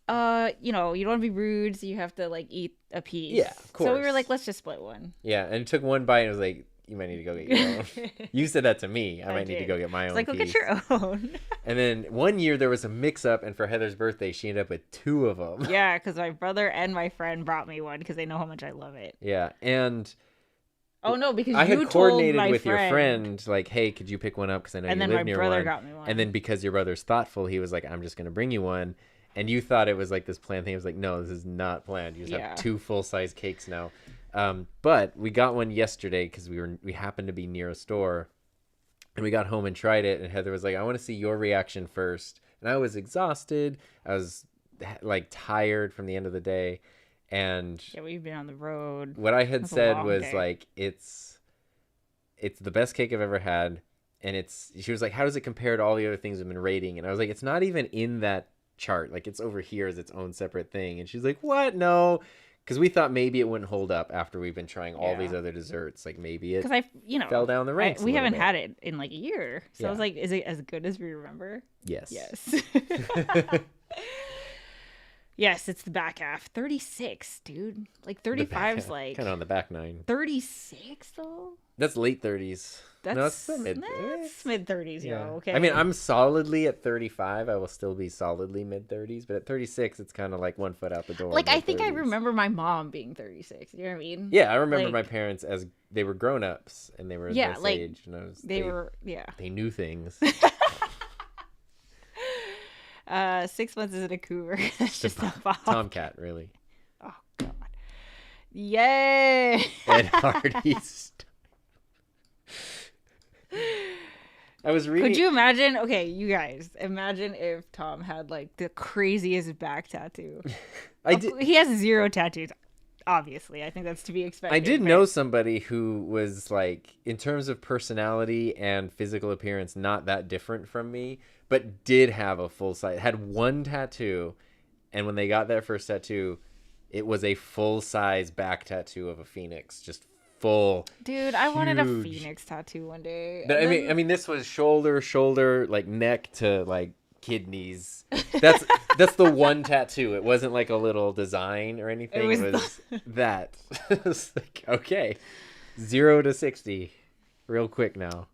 you don't want to be rude, so you have to like eat a piece. Yeah, of course. So we were like, let's just split one. Yeah, and it took one bite and it was like, you might need to go get your own. You said that to me. I might need to go get my own. Like, go get your own. And then one year there was a mix-up, and for Heather's birthday, she ended up with 2 of them. Yeah, because my brother and my friend brought me one because they know how much I love it. Yeah, and oh no, because I had coordinated with your friend, like, hey, could you pick one up? Because I know you live near one. And then my brother got me one. And then because your brother's thoughtful, he was like, I'm just going to bring you one. And you thought it was like this planned thing. I was like, no, this is not planned. You just have 2 full-size cakes now. But we got one yesterday because we happened to be near a store. And we got home and tried it. And Heather was like, I want to see your reaction first. And I was exhausted. I was like tired from the end of the day. And yeah, we've been on the road. What I had said was like, it's the best cake I've ever had. And she was like, how does it compare to all the other things we've been rating? And I was like, it's not even in that chart. Like, it's over here as its own separate thing. And she's like, what? No. Because we thought maybe it wouldn't hold up after we've been trying all these other desserts. Like, maybe it fell down the ranks. We haven't had it in like a year. So I was like, is it as good as we remember? Yes. Yes. Yes, it's the back half. 36, dude. Like 35's like... kind of on the back 9. 36, though? That's late 30s. That's mid 30s, yo. Okay. I mean, I'm solidly at 35. I will still be solidly mid 30s, but at 36, it's kind of like 1 foot out the door. Like, I think I remember my mom being 36. You know what I mean? Yeah, I remember my parents as they were grown ups and they were this like, age, and they knew things. 6 months isn't a cougar. That's just a tomcat, really. Oh God! Yay! Ed Hardy's. I was reading. Could you imagine? Okay, you guys, imagine if Tom had like the craziest back tattoo. He has 0 tattoos. Obviously, I think that's to be expected. I did know somebody who was like, in terms of personality and physical appearance, not that different from me, but did have a full size, had 1 tattoo, and when they got their first tattoo, it was a full size back tattoo of a phoenix, just full. Dude, I wanted a phoenix tattoo one day. But I mean, this was shoulder, like neck to like kidneys. That's the one tattoo. It wasn't like a little design or anything. It was that. It was like, okay, 0 to 60 real quick now.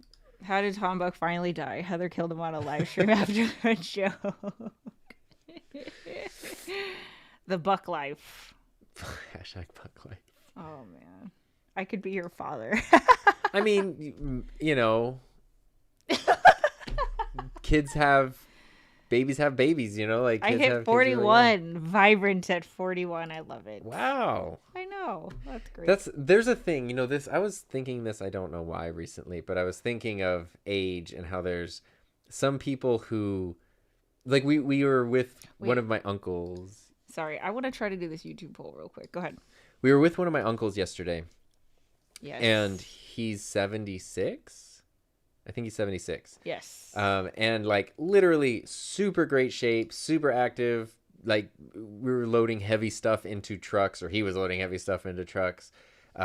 How did Tom Buck finally die? Heather killed him on a live stream after a joke. The Buck life. Hashtag Buck life. Oh man, I could be your father. I mean, you know, babies have babies, you know, like I hit 41, vibrant at 41. I love it. Wow. I know. That's great. There's a thing, you know, I was thinking this, I don't know why recently, but I was thinking of age and how there's some people who, like we were with one of my uncles. Sorry, I want to try to do this YouTube poll real quick. Go ahead. We were with one of my uncles yesterday. Yes. And he's 76. I think he's 76. Yes. And like literally super great shape, super active. Like we were loading heavy stuff into trucks, or he was loading heavy stuff into trucks.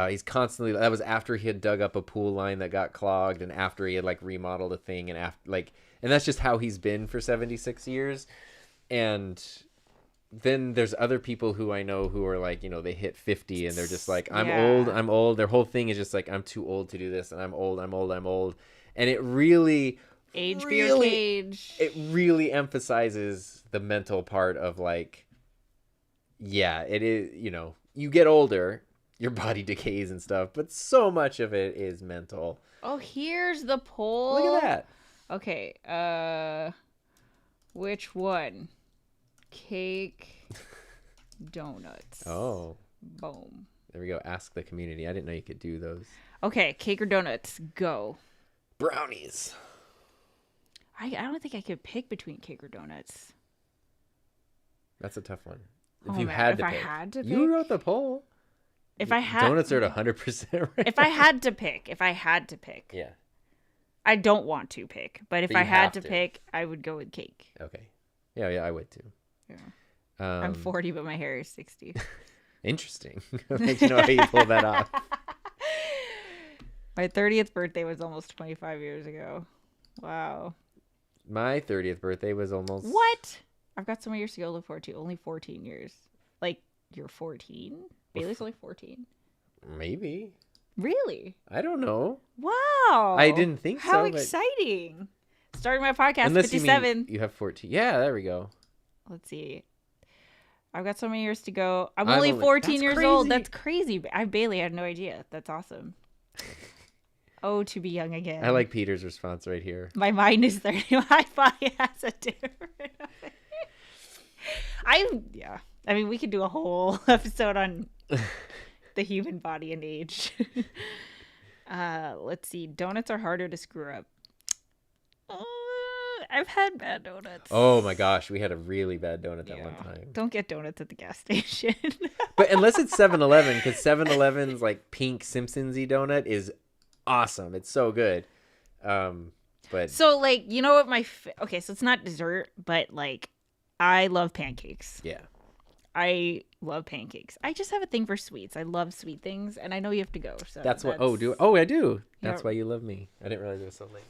He's constantly, that was after he had dug up a pool line that got clogged, and after he had like remodeled a thing, and and that's just how he's been for 76 years. And then there's other people who I know who are like, you know, they hit 50 and they're just like, I'm old. Their whole thing is just like, I'm too old to do this, and I'm old. And it really age for your cage. It really emphasizes the mental part of like, yeah, it is, you know, you get older, your body decays and stuff, but so much of it is mental. Oh, here's the poll. Look at that. Okay. Which one? Cake, donuts. Oh. Boom. There we go. Ask the community. I didn't know you could do those. Okay, cake or donuts? Go. Brownies. I don't think I could pick between cake or donuts. That's a tough one. If I had to pick. You wrote the poll. Donuts are at 100% right. If I had to pick. Yeah. I don't want to pick, but if I had to pick, I would go with cake. Okay. Yeah, I would too. Yeah. I'm 40, but my hair is 60. Interesting. I'd like to know how you pull that off. My 30th birthday was almost 25 years ago. Wow. My 30th birthday was almost... What? I've got so many years to go look forward to. Only 14 years. Like, you're 14? Bailey's only 14. Maybe. Really? I don't know. Wow. I didn't think so. How exciting. Starting my podcast, unless 57. You have 14. Yeah, there we go. Let's see. I've got so many years to go. I'm only 14 years old. That's crazy. Bailey had no idea. That's awesome. Oh, to be young again. I like Peter's response right here. My mind is 30. My body has a different... Yeah. I mean, we could do a whole episode on the human body and age. Let's see. Donuts are harder to screw up. I've had bad donuts. Oh my gosh, we had a really bad donut that one time. Don't get donuts at the gas station. But unless it's 7-Eleven, because 7-Eleven's like pink Simpsons-y donut is awesome. It's so good. But so like, you know what okay, so it's not dessert, but like I love pancakes. Yeah. I love pancakes. I just have a thing for sweets. I love sweet things, and I know you have to go. So I do. That's why you love me. I didn't realize it was so late.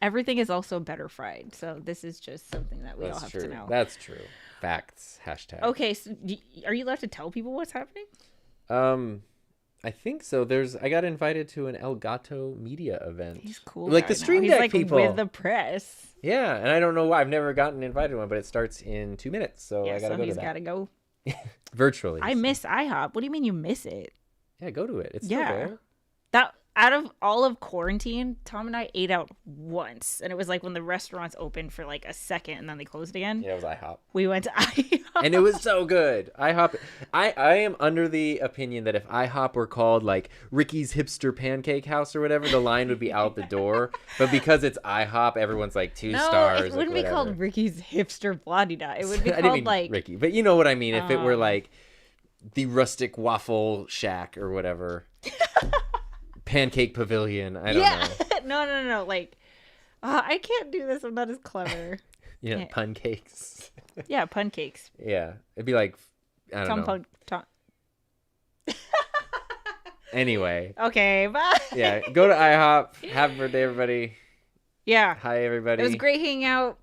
Everything is also better fried. So this is just something that we all have to know. That's true. Facts. Hashtag. Okay, so are you allowed to tell people what's happening? I think so. I got invited to an Elgato media event. He's cool. Like the Stream Deck people. With the press. Yeah, and I don't know why. I've never gotten invited to one, but it starts in 2 minutes, so I gotta go to that. He's gotta go. Virtually. I miss IHOP. What do you mean you miss it? Yeah, go to it. It's still there. That out of all of quarantine, Tom and I ate out once, and it was like when the restaurants opened for like a second and then they closed again. Yeah, it was IHOP. We went to IHOP, and it was so good. IHOP. I am under the opinion that if IHOP were called like Ricky's Hipster Pancake House or whatever, the line would be out the door. But because it's IHOP, everyone's like 2 stars. No, it wouldn't be called Ricky's Hipster Blah-de-da. It would be I called didn't mean like Ricky, but you know what I mean. If it were like the Rustic Waffle Shack or whatever. Pancake Pavilion. I don't know. No. Like, I can't do this. I'm not as clever. Yeah, pun cakes. Yeah, pun cakes. Yeah, it'd be like, I don't know. Tom. Anyway. Okay, bye. Yeah, go to IHOP. Happy birthday, everybody. Yeah. Hi, everybody. It was great hanging out.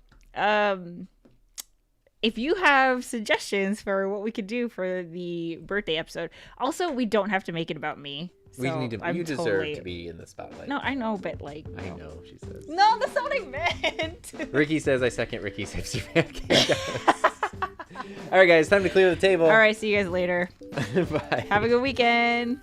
If you have suggestions for what we could do for the birthday episode, also, we don't have to make it about me. So you deserve to be in the spotlight. No, I know, but like... I know, she says. No, that's not what I meant. Ricky says I second Ricky's Hipster Pancake. All right, guys, time to clear the table. All right, see you guys later. Bye. Have a good weekend.